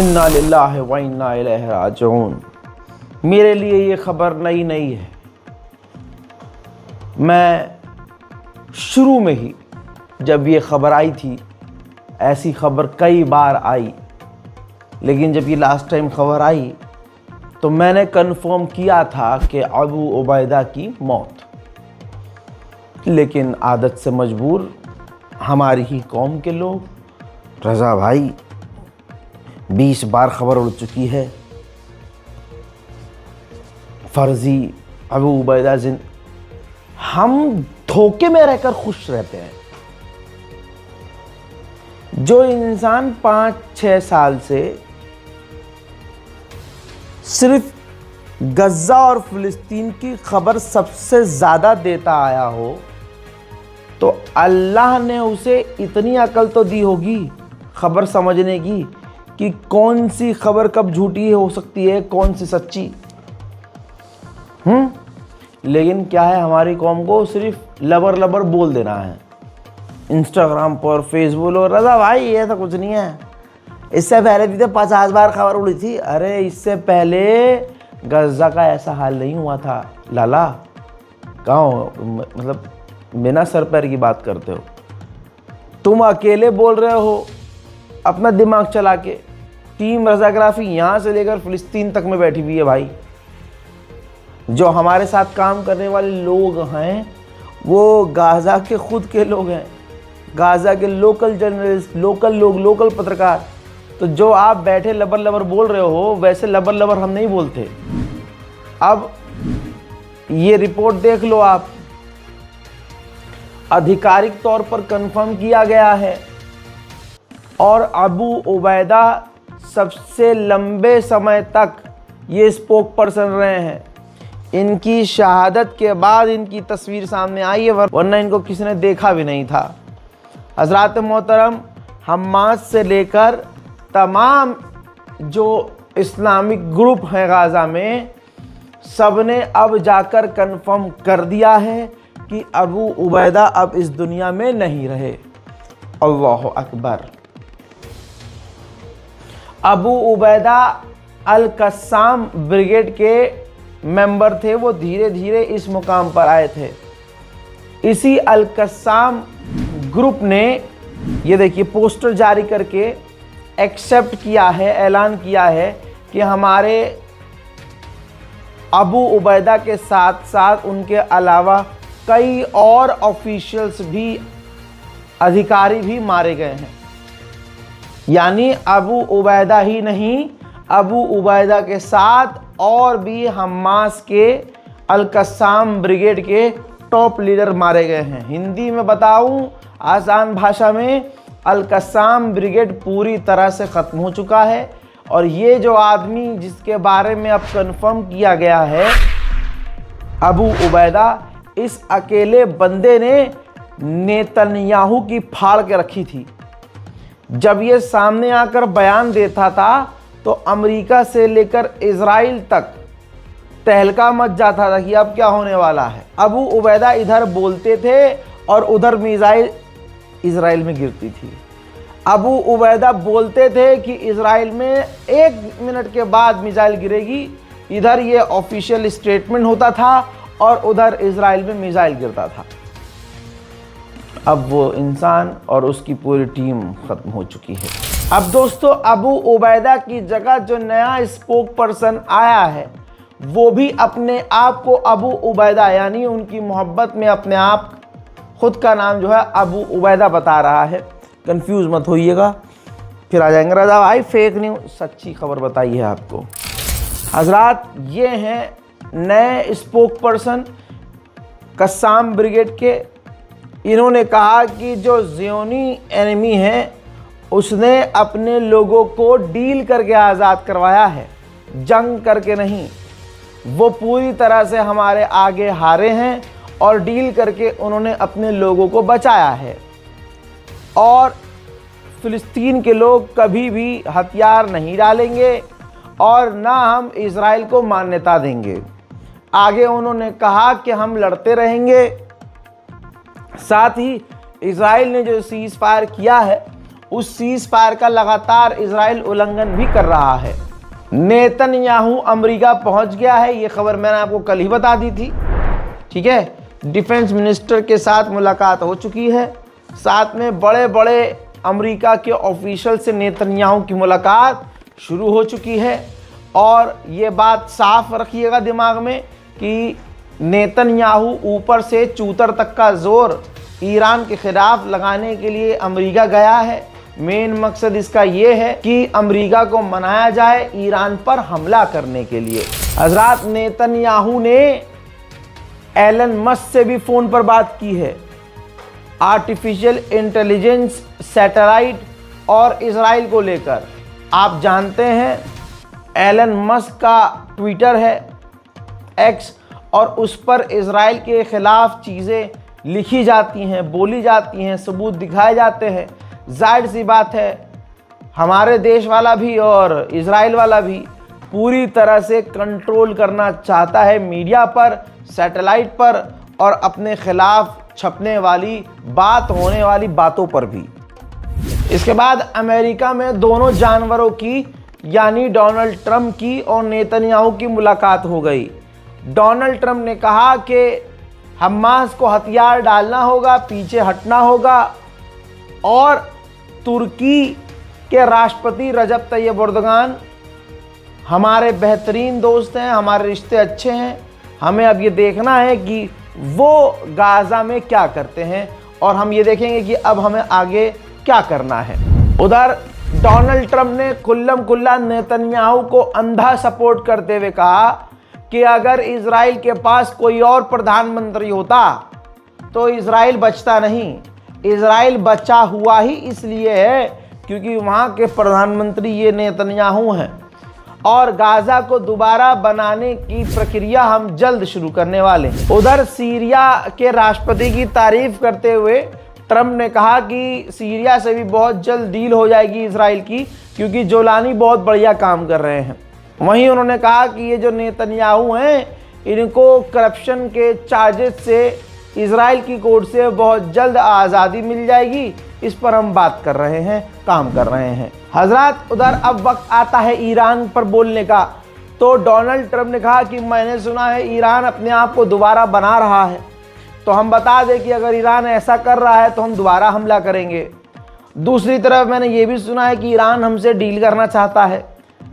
इन्ना लिल्लाहि व इन्ना इलैहि राजिऊन। मेरे लिए ये खबर नई नहीं है। मैं शुरू में ही जब ये खबर आई थी, ऐसी खबर कई बार आई, लेकिन जब ये लास्ट टाइम खबर आई तो मैंने कंफर्म किया था कि अबू उबैदा की मौत। लेकिन आदत से मजबूर हमारी ही कौम के लोग, रज़ा भाई 20 बार खबर उड़ चुकी है, फर्जी अबू उबैदा हम धोखे में रहकर खुश रहते हैं। जो इंसान 5-6 साल से सिर्फ गज़ा और फ़िलिस्तीन की खबर सबसे ज़्यादा देता आया हो, तो अल्लाह ने उसे इतनी अकल तो दी होगी खबर समझने की कि कौन सी खबर कब झूठी हो सकती है, कौन सी सच्ची। लेकिन क्या है, हमारी कौम को सिर्फ लबर लबर बोल देना है इंस्टाग्राम पर, फेसबुक और। रज़ा भाई ये तो कुछ नहीं है, इससे पहले भी तो 50 बार खबर उड़ी थी। अरे इससे पहले गज़ा का ऐसा हाल नहीं हुआ था लाला। कहाँ हो, मतलब बिना सर पैर की बात करते हो। तुम अकेले बोल रहे हो अपना दिमाग चला के। टीम रज़ाग्राफी यहाँ से लेकर फ़िलिस्तीन तक में बैठी हुई है भाई। जो हमारे साथ काम करने वाले लोग हैं वो गाज़ा के खुद के लोग हैं, गाज़ा के लोकल जर्नलिस्ट, लोकल लोग, लोकल पत्रकार। तो जो आप बैठे लबर लबर बोल रहे हो, वैसे लबर लबर हम नहीं बोलते। अब ये रिपोर्ट देख लो आप, आधिकारिक तौर पर कंफर्म किया गया है। और अबू उबैदा सबसे लंबे समय तक ये स्पोक पर्सन रहे हैं। इनकी शहादत के बाद इनकी तस्वीर सामने आई है, वरना इनको किसी ने देखा भी नहीं था। हज़रात मोहतरम, हमास से लेकर तमाम जो इस्लामिक ग्रुप हैं गाज़ा में, सब ने अब जाकर कंफर्म कर दिया है कि अबू उबैदा अब इस दुनिया में नहीं रहे। अल्लाह अकबर। अबू उबैदा अल कस्साम ब्रिगेड के मेंबर थे। वो धीरे धीरे इस मुकाम पर आए थे। इसी अल कस्साम ग्रुप ने, ये देखिए, पोस्टर जारी करके एक्सेप्ट किया है, ऐलान किया है कि हमारे अबू उबैदा के साथ साथ उनके अलावा कई और ऑफिशियल्स भी, अधिकारी भी मारे गए हैं। यानी अबू उबैदा ही नहीं, अबू उबैदा के साथ और भी हमास के अल कस्साम ब्रिगेड के टॉप लीडर मारे गए हैं। हिंदी में बताऊं, आसान भाषा में, अल कस्साम ब्रिगेड पूरी तरह से ख़त्म हो चुका है। और ये जो आदमी जिसके बारे में अब कंफर्म किया गया है, अबू उबैदा, इस अकेले बंदे ने नेतन्याहू की फाड़ के रखी थी। जब ये सामने आकर बयान देता था तो अमेरिका से लेकर इजराइल तक तहलका मच जाता था कि अब क्या होने वाला है। अबू उबैदा इधर बोलते थे और उधर मिसाइल इजराइल में गिरती थी। अबू उबैदा बोलते थे कि इजराइल में 1 मिनट के बाद मिसाइल गिरेगी, इधर ये ऑफिशियल स्टेटमेंट होता था और उधर इजराइल में मिसाइल गिरता था। अब वो इंसान और उसकी पूरी टीम ख़त्म हो चुकी है। अब दोस्तों, अबू उबैदा की जगह जो नया स्पोक पर्सन आया है, वो भी अपने आप को अबू उबैदा, यानी उनकी मोहब्बत में अपने आप खुद का नाम जो है अबू उबैदा बता रहा है। कंफ्यूज मत होइएगा, फिर आ जाएंगे रज़ा भाई फेक न्यूज़। सच्ची खबर बताई है आपको। हजरात, ये हैं नए स्पोक पर्सन कस्साम ब्रिगेड के। इन्होंने कहा कि जो ज़ियोनी एनिमी है उसने अपने लोगों को डील करके आज़ाद करवाया है, जंग करके नहीं। वो पूरी तरह से हमारे आगे हारे हैं और डील करके उन्होंने अपने लोगों को बचाया है। और फ़िलिस्तीन के लोग कभी भी हथियार नहीं डालेंगे और ना हम इज़राइल को मान्यता देंगे। आगे उन्होंने कहा कि हम लड़ते रहेंगे। साथ ही इज़राइल ने जो सीज़ फायर किया है उस सीज फायर का लगातार इजराइल उल्लंघन भी कर रहा है। नेतन्याहू अमेरिका पहुंच गया है, ये खबर मैंने आपको कल ही बता दी थी। ठीक है, डिफेंस मिनिस्टर के साथ मुलाकात हो चुकी है, साथ में बड़े बड़े अमेरिका के ऑफिशियल से नेतन्याहू की मुलाकात शुरू हो चुकी है। और ये बात साफ रखिएगा दिमाग में कि नेतन्याहू ऊपर से चूतर तक का जोर ईरान के खिलाफ लगाने के लिए अमेरिका गया है। मेन मकसद इसका ये है कि अमेरिका को मनाया जाए ईरान पर हमला करने के लिए। हजरात, नेतन्याहू ने एलन मस्क से भी फ़ोन पर बात की है। आर्टिफिशियल इंटेलिजेंस, सैटेलाइट और इजराइल को लेकर। आप जानते हैं एलन मस्क का ट्विटर है एक्स, और उस पर इजराइल के ख़िलाफ़ चीज़ें लिखी जाती हैं, बोली जाती हैं, सबूत दिखाए जाते हैं। जाहिर सी बात है हमारे देश वाला भी और इजराइल वाला भी पूरी तरह से कंट्रोल करना चाहता है मीडिया पर, सैटेलाइट पर और अपने खिलाफ छपने वाली बात, होने वाली बातों पर भी। इसके बाद अमेरिका में दोनों जानवरों की यानी डोनाल्ड ट्रंप की और नेतन्याहू की मुलाकात हो गई। डोनाल्ड ट्रंप ने कहा कि हमास को हथियार डालना होगा, पीछे हटना होगा, और तुर्की के राष्ट्रपति रजब तैयब एर्दोगान हमारे बेहतरीन दोस्त हैं, हमारे रिश्ते अच्छे हैं। हमें अब ये देखना है कि वो गाज़ा में क्या करते हैं और हम ये देखेंगे कि अब हमें आगे क्या करना है। उधर डोनाल्ड ट्रंप ने खुल्लम खुल्ला नेतन्याहू को अंधा सपोर्ट करते हुए कहा कि अगर इजराइल के पास कोई और प्रधानमंत्री होता तो इजराइल बचता नहीं। इजराइल बचा हुआ ही इसलिए है क्योंकि वहाँ के प्रधानमंत्री ये नेतन्याहू हैं, और गाज़ा को दोबारा बनाने की प्रक्रिया हम जल्द शुरू करने वाले हैं। उधर सीरिया के राष्ट्रपति की तारीफ करते हुए ट्रंप ने कहा कि सीरिया से भी बहुत जल्द डील हो जाएगी इजराइल की, क्योंकि जोलानी बहुत बढ़िया काम कर रहे हैं। वहीं उन्होंने कहा कि ये जो नेतन्याहू हैं इनको करप्शन के चार्जेस से इजराइल की कोर्ट से बहुत जल्द आज़ादी मिल जाएगी। इस पर हम बात कर रहे हैं, काम कर रहे हैं। हजरात, उधर अब वक्त आता है ईरान पर बोलने का। तो डोनाल्ड ट्रंप ने कहा कि मैंने सुना है ईरान अपने आप को दोबारा बना रहा है, तो हम बता दें कि अगर ईरान ऐसा कर रहा है तो हम दोबारा हमला करेंगे। दूसरी तरफ मैंने ये भी सुना है कि ईरान हमसे डील करना चाहता है,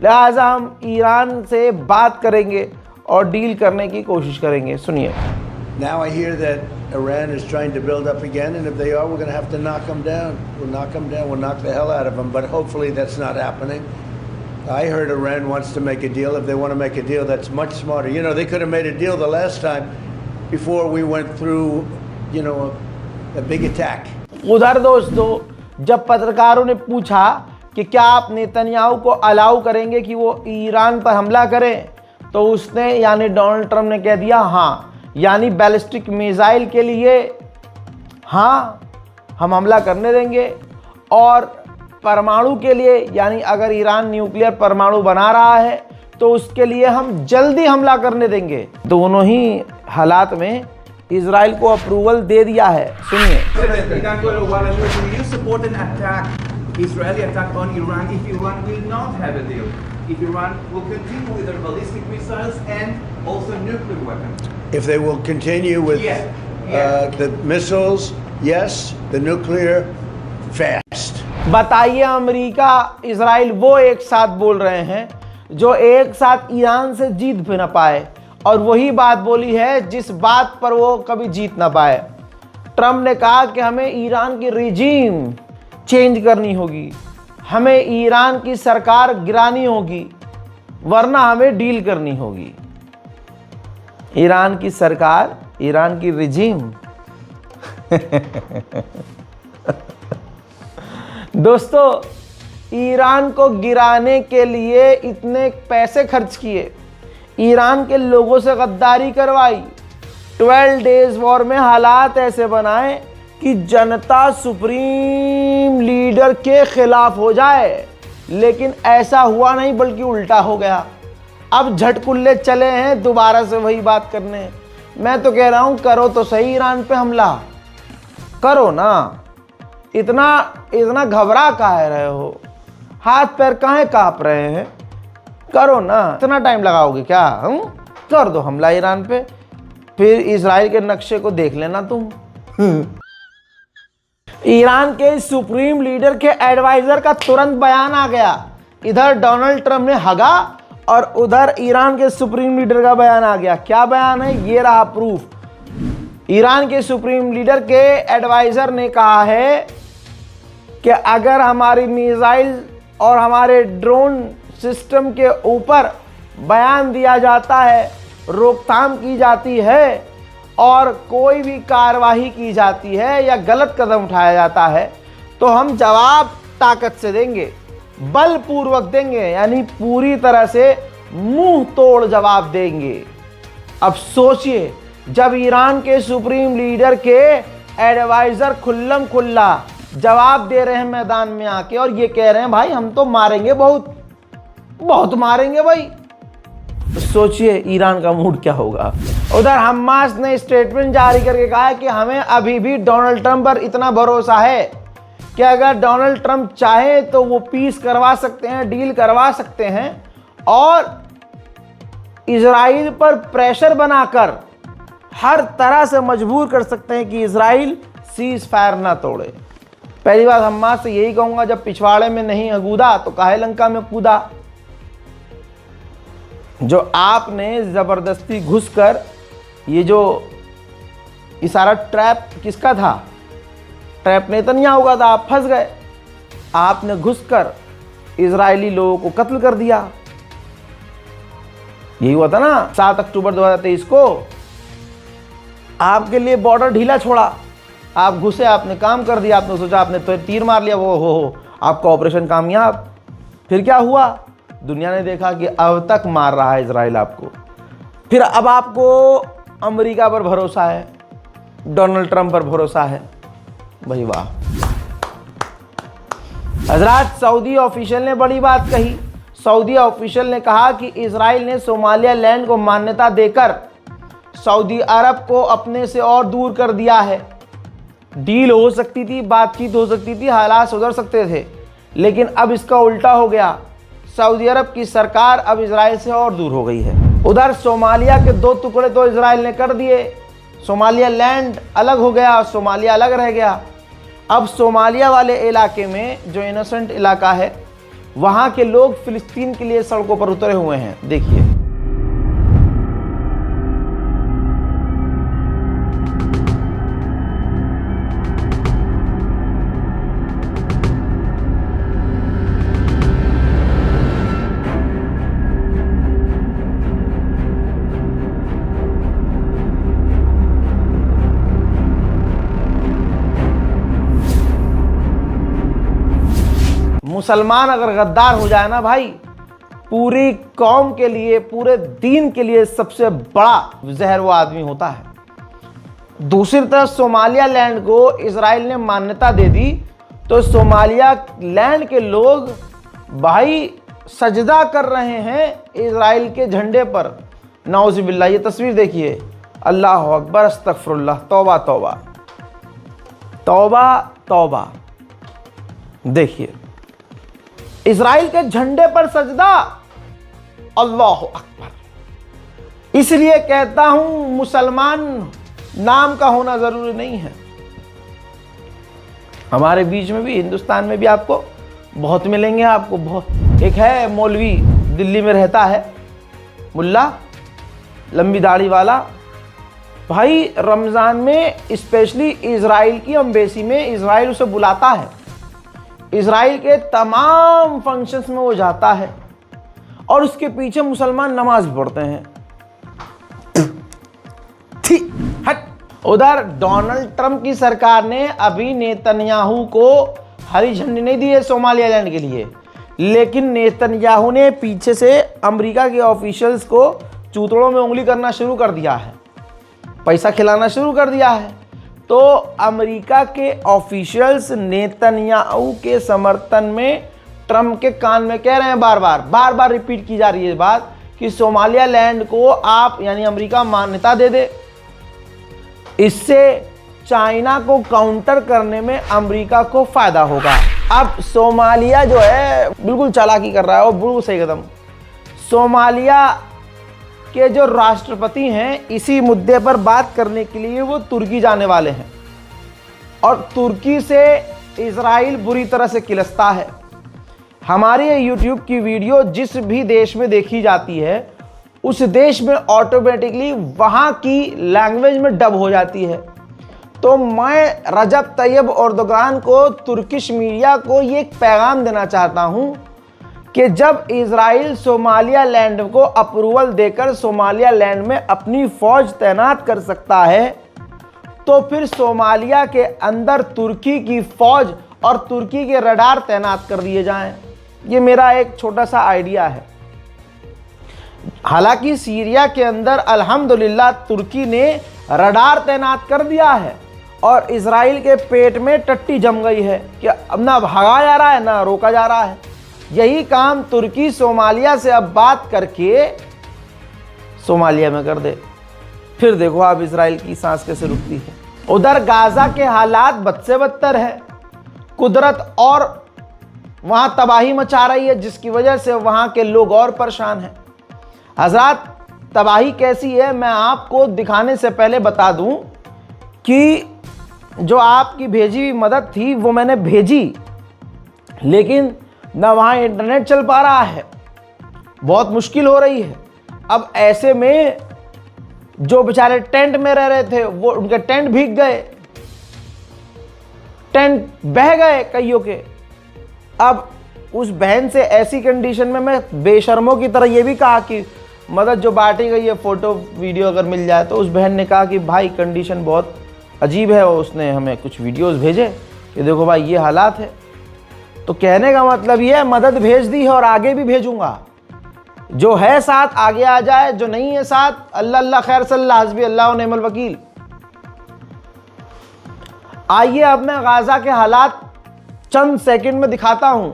लिहाजा हम ईरान से बात करेंगे और डील करने की कोशिश करेंगे। सुनिए। Now I hear that Iran is trying to build up again, and if they are, we're going to have to knock them down. We'll knock them down. We'll knock the hell out of them. But hopefully that's not happening. I heard Iran wants to make a deal. If they want to make a deal, that's much smarter. You know, they could have made a deal the last time before we went through, you know, a big attack. उधर दोस्तों, जब पत्रकारों ने पूछा कि क्या आप Netanyahu को अलाउ करेंगे कि वो ईरान पर हमला करें, तो उसने यानी डोनाल्ड ट्रंप ने कह दिया हाँ, यानी बैलिस्टिक मिसाइल के लिए हाँ हम हमला करने देंगे, और परमाणु के लिए यानी अगर ईरान न्यूक्लियर परमाणु बना रहा है तो उसके लिए हम जल्दी हमला करने देंगे। दोनों ही हालात में इजराइल को अप्रूवल दे दिया है। सुनिए। Israeli attack on Iran if Iran will not have a deal, if Iran will continue with their ballistic missiles and also nuclear weapons. If they will continue with the missiles, yes, the nuclear, fast. बताइए, America Israel वो एक साथ बोल रहे हैं जो एक साथ ईरान से जीत भी ना पाए, और वही बात बोली है जिस बात पर वो कभी जीत ना पाए। ट्रंप ने कहा कि हमें ईरान की रिजीम चेंज करनी होगी, हमें ईरान की सरकार गिरानी होगी, वरना हमें डील करनी होगी। ईरान की सरकार, ईरान की रिजीम। दोस्तों, ईरान को गिराने के लिए इतने पैसे खर्च किए, ईरान के लोगों से गद्दारी करवाई, 12 डेज वॉर में हालात ऐसे बनाए कि जनता सुप्रीम लीडर के खिलाफ हो जाए, लेकिन ऐसा हुआ नहीं बल्कि उल्टा हो गया। अब झटकुल्ले चले हैं दोबारा से वही बात करने। मैं तो कह रहा हूं करो तो सही ईरान पे हमला, करो ना। इतना घबरा काहे रहे हो, हाथ पैर काहे कांप रहे हैं, करो ना, इतना टाइम लगाओगे क्या? कर दो हमला ईरान पे, फिर इजराइल के नक्शे को देख लेना तुम। ईरान के सुप्रीम लीडर के एडवाइजर का तुरंत बयान आ गया। इधर डोनाल्ड ट्रंप ने हगा और उधर ईरान के सुप्रीम लीडर का बयान आ गया। क्या बयान है? ये रहा प्रूफ। ईरान के सुप्रीम लीडर के एडवाइजर ने कहा है कि अगर हमारी मिसाइल और हमारे ड्रोन सिस्टम के ऊपर बयान दिया जाता है, रोकथाम की जाती है और कोई भी कार्रवाई की जाती है या गलत कदम उठाया जाता है, तो हम जवाब ताकत से देंगे, बलपूर्वक देंगे, यानी पूरी तरह से मुंह तोड़ जवाब देंगे। अब सोचिए, जब ईरान के सुप्रीम लीडर के एडवाइजर खुल्लम खुल्ला जवाब दे रहे हैं मैदान में आके और ये कह रहे हैं भाई हम तो मारेंगे, बहुत मारेंगे भाई, तो सोचिए ईरान का मूड क्या होगा। उधर हमास ने स्टेटमेंट जारी करके कहा है कि हमें अभी भी डोनाल्ड ट्रंप पर इतना भरोसा है कि अगर डोनाल्ड ट्रंप चाहे तो वो पीस करवा सकते हैं, डील करवा सकते हैं और इजराइल पर प्रेशर बनाकर हर तरह से मजबूर कर सकते हैं कि इजराइल सीज फायर ना तोड़े। पहली बात हमास से यही कहूंगा, जब पिछवाड़े में नहीं अगूदा तो काहे लंका में कूदा। जो आपने जबरदस्ती घुसकर, ये जो इशारा ट्रैप किसका था? ट्रैप नेतन्याहू का था। आप फंस गए, आपने घुसकर इजरायली लोगों को कत्ल कर दिया। यही हुआ था ना 7 अक्टूबर 2023 को। आपके लिए बॉर्डर ढीला छोड़ा, आप घुसे, आपने काम कर दिया, आपने सोचा आपने तो तीर मार लिया, वो हो आपका ऑपरेशन कामयाब। फिर क्या हुआ? दुनिया ने देखा कि अब तक मार रहा है इजराइल आपको। फिर अब आपको अमेरिका पर भरोसा है, डोनाल्ड ट्रंप पर भरोसा है। भाई वाह हजरात, सऊदी ऑफिशियल ने बड़ी बात कही। सऊदी ऑफिशियल ने कहा कि इजराइल ने सोमालिया लैंड को मान्यता देकर सऊदी अरब को अपने से और दूर कर दिया है। डील हो सकती थी, बातचीत हो सकती थी, हालात सुधर सकते थे, लेकिन अब इसका उल्टा हो गया। सऊदी अरब की सरकार अब इजराइल से और दूर हो गई है। उधर सोमालिया के 2 टुकड़े तो इजराइल ने कर दिए, सोमालिया लैंड अलग हो गया, सोमालिया अलग रह गया। अब सोमालिया वाले इलाके में जो इनोसेंट इलाका है, वहां के लोग फिलिस्तीन के लिए सड़कों पर उतरे हुए हैं। देखिए मुसलमान अगर गद्दार हो जाए ना भाई, पूरी कौम के लिए, पूरे दीन के लिए सबसे बड़ा जहर वो आदमी होता है। दूसरी तरफ सोमालिया लैंड को इजराइल ने मान्यता दे दी तो सोमालिया लैंड के लोग भाई सजदा कर रहे हैं इजराइल के झंडे पर। नाउज़ुबिल्लाह, ये तस्वीर देखिए। अल्लाह अकबर, अस्तगफिरुल्लाह, तौबा तौबा तौबा तौबा। देखिए इजराइल के झंडे पर सजदा, अल्लाह अकबर। इसलिए कहता हूं मुसलमान नाम का होना जरूरी नहीं है। हमारे बीच में भी, हिंदुस्तान में भी आपको बहुत मिलेंगे, आपको बहुत। एक है मौलवी, दिल्ली में रहता है, मुल्ला, लंबी दाढ़ी वाला भाई। रमज़ान में स्पेशली इजराइल की एम्बेसी में इजराइल उसे बुलाता है, इजराइल के तमाम फंक्शंस में वो जाता है और उसके पीछे मुसलमान नमाज भी पढ़ते हैं। हट। उधर डोनाल्ड ट्रंप की सरकार ने अभी नेतन्याहू को हरी झंडी नहीं दी है सोमालिया लैंड के लिए, लेकिन नेतन्याहू ने पीछे से अमेरिका के ऑफिशियल्स को चूतड़ों में उंगली करना शुरू कर दिया है, पैसा खिलाना शुरू कर दिया है। तो अमेरिका के ऑफिशियल्स नेतन्याहू के समर्थन में ट्रंप के कान में कह रहे हैं, बार बार रिपीट की जा रही है बात कि सोमालिया लैंड को आप यानी अमेरिका मान्यता दे दे। इससे चाइना को काउंटर करने में अमेरिका को फायदा होगा। अब सोमालिया जो है बिल्कुल चालाकी कर रहा है और बिल्कुल सही कदम। सोमालिया के जो राष्ट्रपति हैं इसी मुद्दे पर बात करने के लिए वो तुर्की जाने वाले हैं और तुर्की से इजराइल बुरी तरह से किलसता है। हमारी ये यूट्यूब की वीडियो जिस भी देश में देखी जाती है उस देश में ऑटोमेटिकली वहाँ की लैंग्वेज में डब हो जाती है। तो मैं रजब तैयब एर्दोगान को, तुर्किश मीडिया को ये एक पैगाम देना चाहता हूँ कि जब इजराइल सोमालिया लैंड को अप्रूवल देकर सोमालिया लैंड में अपनी फौज तैनात कर सकता है तो फिर सोमालिया के अंदर तुर्की की फौज और तुर्की के रडार तैनात कर दिए जाएं। ये मेरा एक छोटा सा आइडिया है। हालांकि सीरिया के अंदर अल्हम्दुलिल्लाह तुर्की ने रडार तैनात कर दिया है और इजराइल के पेट में टट्टी जम गई है कि अब ना भागा जा रहा है ना रोका जा रहा है। यही काम तुर्की सोमालिया से अब बात करके सोमालिया में कर दे, फिर देखो आप इजराइल की सांस कैसे रुकती है। उधर गाजा के हालात बद से बदतर है। कुदरत और वहां तबाही मचा रही है जिसकी वजह से वहां के लोग और परेशान हैं। हजरात, तबाही कैसी है मैं आपको दिखाने से पहले बता दूं कि जो आपकी भेजी हुई मदद थी वो मैंने भेजी, लेकिन ना वहाँ इंटरनेट चल पा रहा है, बहुत मुश्किल हो रही है। अब ऐसे में जो बेचारे टेंट में रह रहे थे वो उनके टेंट भीग गए, टेंट बह गए कईयों के। अब उस बहन से ऐसी कंडीशन में मैं बेशर्मों की तरह ये भी कहा कि मदद जो बांटी गई है फ़ोटो वीडियो अगर मिल जाए, तो उस बहन ने कहा कि भाई कंडीशन बहुत अजीब है और उसने हमें कुछ वीडियोस भेजे कि देखो भाई ये हालात है। तो कहने का मतलब ये है मदद भेज दी है और आगे भी भेजूंगा। जो है साथ आगे आ जाए, जो नहीं है साथ अल्लाह अल्लाह खैर सल्ला हस्बी अल्लाह व निअमल वकील। आइए अब मैं गाजा के हालात चंद सेकंड में दिखाता हूं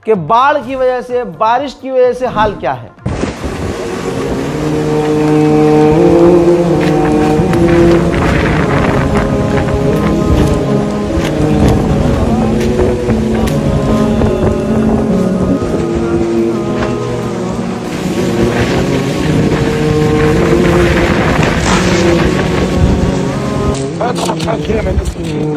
कि बाढ़ की वजह से, बारिश की वजह से हाल क्या है।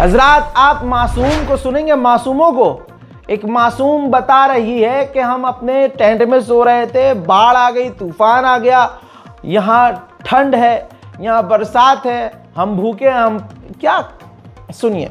हजरात, आप मासूम को सुनेंगे, मासूमों को। एक मासूम बता रही है कि हम अपने टेंट में सो रहे थे, बाढ़ आ गई, तूफान आ गया, यहाँ ठंड है, यहाँ बरसात है, हम भूखे हैं, हम क्या। सुनिए।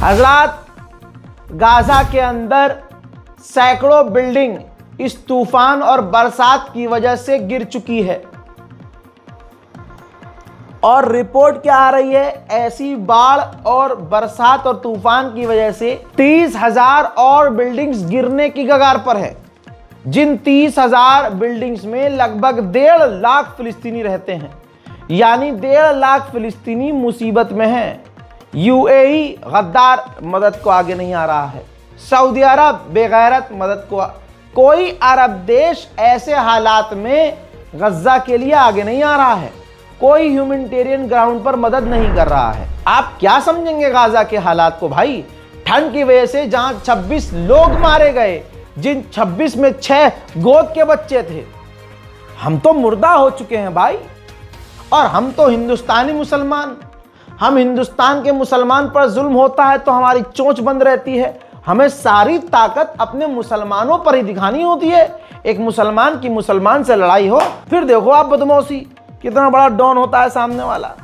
हजरात, गाजा के अंदर सैकड़ों बिल्डिंग इस तूफान और बरसात की वजह से गिर चुकी है और रिपोर्ट क्या आ रही है, ऐसी बाढ़ और बरसात और तूफान की वजह से 30,000 और बिल्डिंग्स गिरने की कगार पर है। जिन 30,000 बिल्डिंग्स में लगभग 1.5 लाख फिलिस्तीनी रहते हैं, यानी 1.5 लाख फिलिस्तीनी मुसीबत में हैं। यूएई गद्दार मदद को आगे नहीं आ रहा है, सऊदी अरब बेगैरत मदद को, कोई अरब देश ऐसे हालात में गज्जा के लिए आगे नहीं आ रहा है, कोई ह्यूमैनिटेरियन ग्राउंड पर मदद नहीं कर रहा है। आप क्या समझेंगे गाजा के हालात को भाई। ठंड की वजह से जहां 26 लोग मारे गए, जिन 26 में 6 गोद के बच्चे थे। हम तो मुर्दा हो चुके हैं भाई, और हम तो हिंदुस्तानी मुसलमान। हम हिंदुस्तान के मुसलमान पर जुल्म होता है तो हमारी चोंच बंद रहती है। हमें सारी ताकत अपने मुसलमानों पर ही दिखानी होती है। एक मुसलमान की मुसलमान से लड़ाई हो, फिर देखो आप बदमाशी, कितना बड़ा डॉन होता है सामने वाला।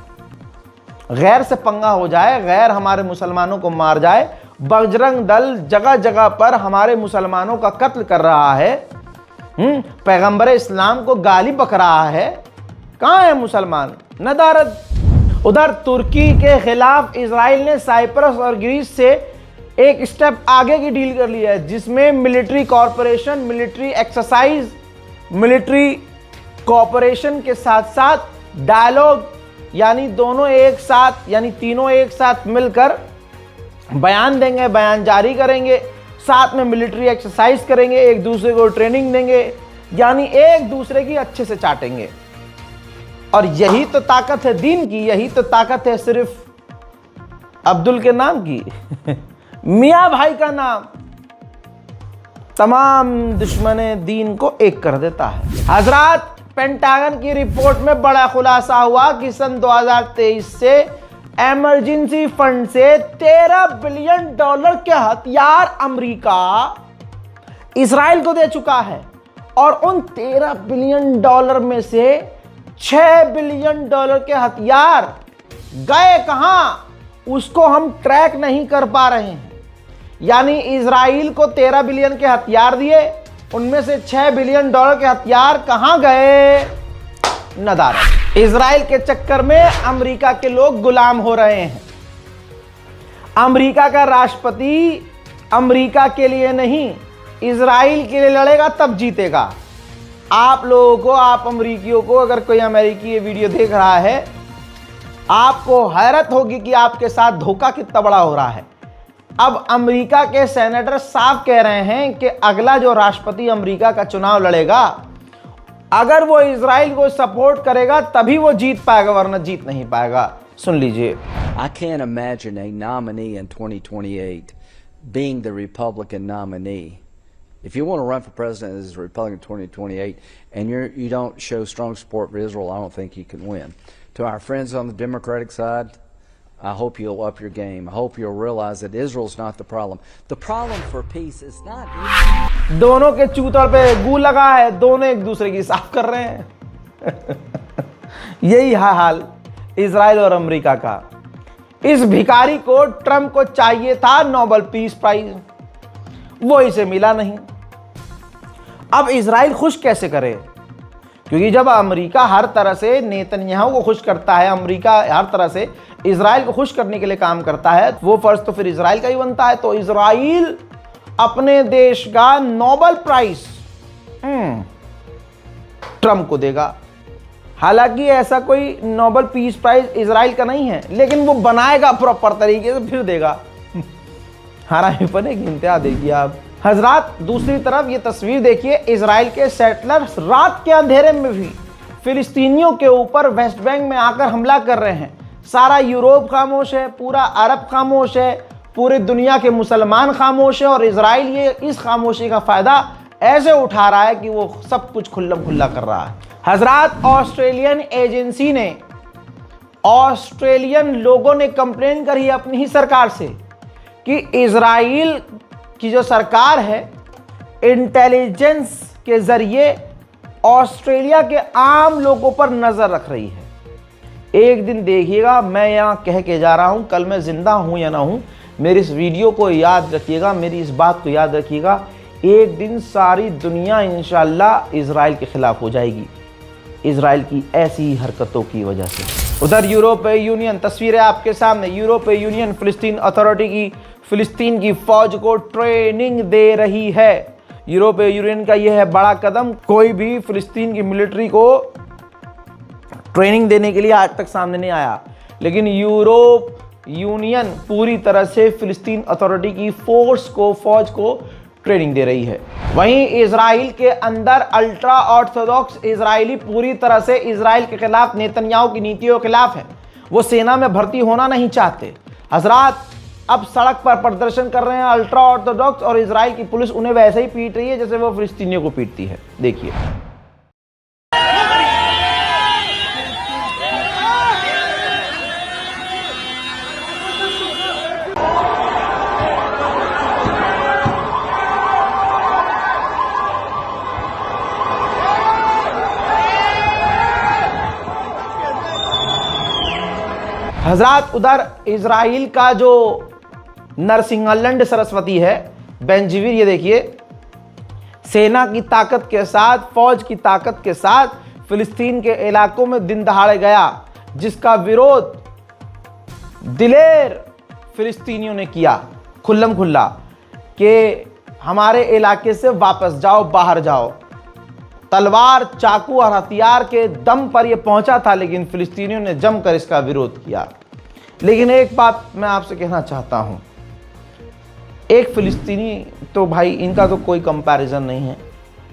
गैर से पंगा हो जाए, गैर हमारे मुसलमानों को मार जाए, बजरंग दल जगह जगह पर हमारे मुसलमानों का कत्ल कर रहा है, पैगंबर इस्लाम को गाली बक रहा है। कहाँ है मुसलमान? नदारद। उधर तुर्की के खिलाफ इजराइल ने साइप्रस और ग्रीस से एक स्टेप आगे की डील कर ली है, जिसमें military corporation, military exercise, military corporation के साथ साथ डायलॉग, यानी दोनों एक साथ, यानी तीनों एक साथ मिलकर बयान देंगे, बयान जारी करेंगे, साथ में मिलिट्री एक्सरसाइज करेंगे, एक दूसरे को ट्रेनिंग देंगे, यानी एक दूसरे की अच्छे से चाटेंगे। और यही तो ताकत है दीन की, यही तो ताकत है सिर्फ अब्दुल के नाम की मियाँ भाई का नाम तमाम दुश्मने दीन को एक कर देता है। हजरात, पेंटागन की रिपोर्ट में बड़ा खुलासा हुआ कि सन 2023 से इमरजेंसी फंड से $13 बिलियन के हथियार अमेरिका इजराइल को दे चुका है, और उन $13 बिलियन में से $6 बिलियन के हथियार गए कहां, उसको हम ट्रैक नहीं कर पा रहे हैं। यानी इजराइल को 13 बिलियन के हथियार दिए, उनमें से $6 बिलियन के हथियार कहां गए? नदारद। इजराइल के चक्कर में अमेरिका के लोग गुलाम हो रहे हैं। अमेरिका का राष्ट्रपति अमेरिका के लिए नहीं, इजराइल के लिए लड़ेगा तब जीतेगा। आप लोगों को, आप अमेरिकियों को, अगर कोई अमेरिकी ये वीडियो देख रहा है, आपको हैरत होगी कि आपके साथ धोखा कितना बड़ा हो रहा है। अब अमेरिका के सेनेटर साफ कह रहे हैं कि अगला जो राष्ट्रपति अमेरिका का चुनाव लड़ेगा, अगर वो इजराइल को सपोर्ट करेगा तभी वो जीत पाएगा, वरना जीत नहीं पाएगा। सुन लीजिए। I can't imagine a nominee in 2028 being the Republican nominee. If you want to run for president as a Republican in 2028 and you don't show strong support for Israel, I don't think you can win. To our friends on the Democratic side, I hope you'll up your game. I hope you'll realize that Israel's not the problem. The problem for peace is not Israel. दोनों के चूतड़ पे गू लगा है, दोनों एक दूसरे की साफ कर रहे हैं यही है हाल इजराइल और अमेरिका का। इस भिखारी को ट्रंप को चाहिए था नोबेल पीस प्राइज, वो इसे मिला नहीं। अब इजराइल खुश कैसे करे? क्योंकि जब अमेरिका हर तरह से नेतन्याहू को खुश करता है, अमेरिका हर तरह से इजराइल को खुश करने के लिए काम करता है, वो फर्ज तो फिर इजराइल का ही बनता है। तो इजराइल अपने देश का नोबेल प्राइज ट्रंप को देगा। हालांकि ऐसा कोई नोबेल पीस प्राइज इजराइल का नहीं है, लेकिन वो बनाएगा प्रॉपर तरीके से, फिर देगा। हरामीपने की इंतहा देखिए आप। हजरात, दूसरी तरफ ये तस्वीर देखिए, इजराइल के सेटलर्स रात के अंधेरे में भी फिलिस्तीनियों के ऊपर वेस्ट बैंक में आकर हमला कर रहे हैं। सारा यूरोप खामोश है, पूरा अरब खामोश है, पूरी दुनिया के मुसलमान खामोश है, और इजराइल ये इस खामोशी का फायदा ऐसे उठा रहा है कि वो सब कुछ खुल्लम खुल्ला कर रहा है। हजरात, ऑस्ट्रेलियन एजेंसी ने, ऑस्ट्रेलियन लोगों ने कंप्लेन करी अपनी ही सरकार से कि इजराइल की जो सरकार है इंटेलिजेंस के जरिए ऑस्ट्रेलिया के आम लोगों पर नजर रख रही है। एक दिन देखिएगा, मैं यहां कह के जा रहा हूं, कल मैं जिंदा हूं या ना हूं, मेरी इस वीडियो को याद रखिएगा, मेरी इस बात को याद रखिएगा, एक दिन सारी दुनिया इंशाअल्लाह इजराइल के खिलाफ हो जाएगी, इजराइल की ऐसी हरकतों की वजह से। उधर यूरोपीय यूनियन, तस्वीरें आपके सामने, यूरोपीय यूनियन फिलिस्तीन अथॉरिटी की फिलिस्तीन की फौज को ट्रेनिंग दे रही है। यूरोपीय यूनियन का यह है बड़ा कदम। कोई भी फिलिस्तीन की मिलिट्री को ट्रेनिंग देने के लिए आज तक सामने नहीं आया, लेकिन यूरोप यूनियन पूरी तरह से फिलिस्तीन अथॉरिटी की फौज को ट्रेनिंग दे रही है। वहीं इजराइल के अंदर अल्ट्रा ऑर्थोडॉक्स इजरायली पूरी तरह से इजराइल के खिलाफ, नेतन्याहू की नीतियों के खिलाफ है। वो सेना में भर्ती होना नहीं चाहते। हजरात, अब सड़क पर प्रदर्शन कर रहे हैं अल्ट्रा ऑर्थोडॉक्स, और इजराइल की पुलिस उन्हें वैसे ही पीट रही है जैसे वो फिलिस्तीनियों को पीटती है। देखिए। हजरात, उधर इजराइल का जो नरसिंहलैंड सरस्वती है, बेंजीवीर, ये देखिए, सेना की ताकत के साथ, फौज की ताकत के साथ फिलिस्तीन के इलाकों में दिन दहाड़े गया, जिसका विरोध दिलेर फिलिस्तीनियों ने किया खुल्लम खुल्ला कि हमारे इलाके से वापस जाओ, बाहर जाओ। तलवार, चाकू और हथियार के दम पर यह पहुंचा था, लेकिन फिलिस्तीनियों ने जमकर इसका विरोध किया। लेकिन एक बात मैं आपसे कहना चाहता हूं, एक फिलिस्तीनी तो भाई, इनका तो कोई कंपैरिजन नहीं है,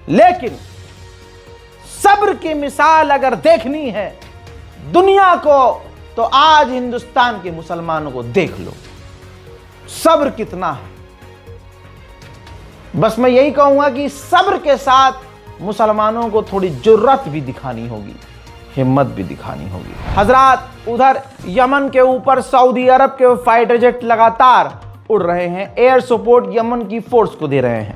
लेकिन सब्र की मिसाल अगर देखनी है दुनिया को, तो आज हिंदुस्तान के मुसलमानों को देख लो, सब्र कितना है। बस मैं यही कहूंगा कि सब्र के साथ मुसलमानों को थोड़ी जुर्रत भी दिखानी होगी, हिम्मत भी दिखानी होगी। हजरात, उधर यमन के ऊपर सऊदी अरब के फाइटर जेट लगातार उड़ रहे हैं, एयर सपोर्ट यमन की फोर्स को दे रहे हैं।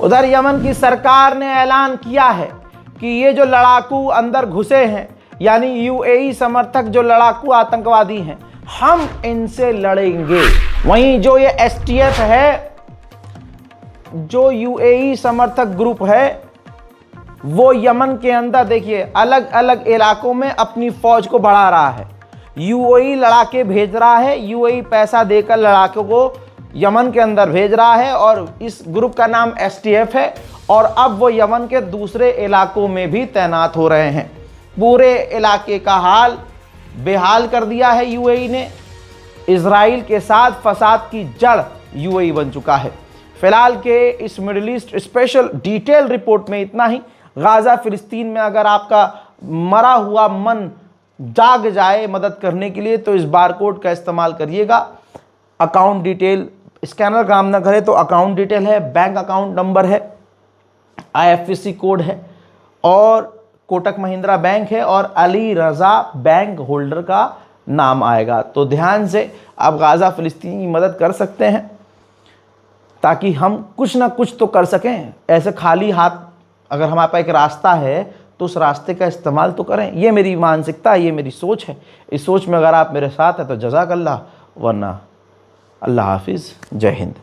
उधर यमन की सरकार ने ऐलान किया है कि ये जो लड़ाकू अंदर घुसे हैं, यानी यूएई समर्थक जो लड़ाकू आतंकवादी हैं, हम इनसे लड़ेंगे। वहीं जो ये एसटीएफ है, जो यूएई समर्थक ग्रुप है, वो यमन के अंदर देखिए अलग अलग इलाकों में अपनी फौज को बढ़ा रहा है। यूएई लड़ाके भेज रहा है, यूएई पैसा देकर लड़ाकों को यमन के अंदर भेज रहा है, और इस ग्रुप का नाम एसटीएफ है, और अब वो यमन के दूसरे इलाकों में भी तैनात हो रहे हैं। पूरे इलाके का हाल बेहाल कर दिया है यूएई ने। इजराइल के साथ फसाद की जड़ यूएई बन चुका है। फिलहाल के इस middle east special detail report में इतना ही। गाजा फिलिस्तीन में अगर आपका मरा हुआ मन जाग जाए मदद करने के लिए, तो इस बारकोड का इस्तेमाल करिएगा। अकाउंट डिटेल, स्कैनर काम ना करे तो अकाउंट डिटेल है, बैंक अकाउंट नंबर है, IFSC कोड है, और कोटक महिंद्रा बैंक है, और अली रजा बैंक होल्डर का नाम आएगा। तो ध्यान से आप गाजा फिलिस्तीन की मदद कर सकते हैं, ताकि हम कुछ ना कुछ तो कर सकें। ऐसे खाली हाथ अगर हमारे पास एक रास्ता है तो उस रास्ते का इस्तेमाल तो करें। ये मेरी मानसिकता, ये मेरी सोच है। इस सोच में अगर आप मेरे साथ हैं तो जज़ाकल्लाह, वरना अल्लाह हाफिज़, जय हिंद।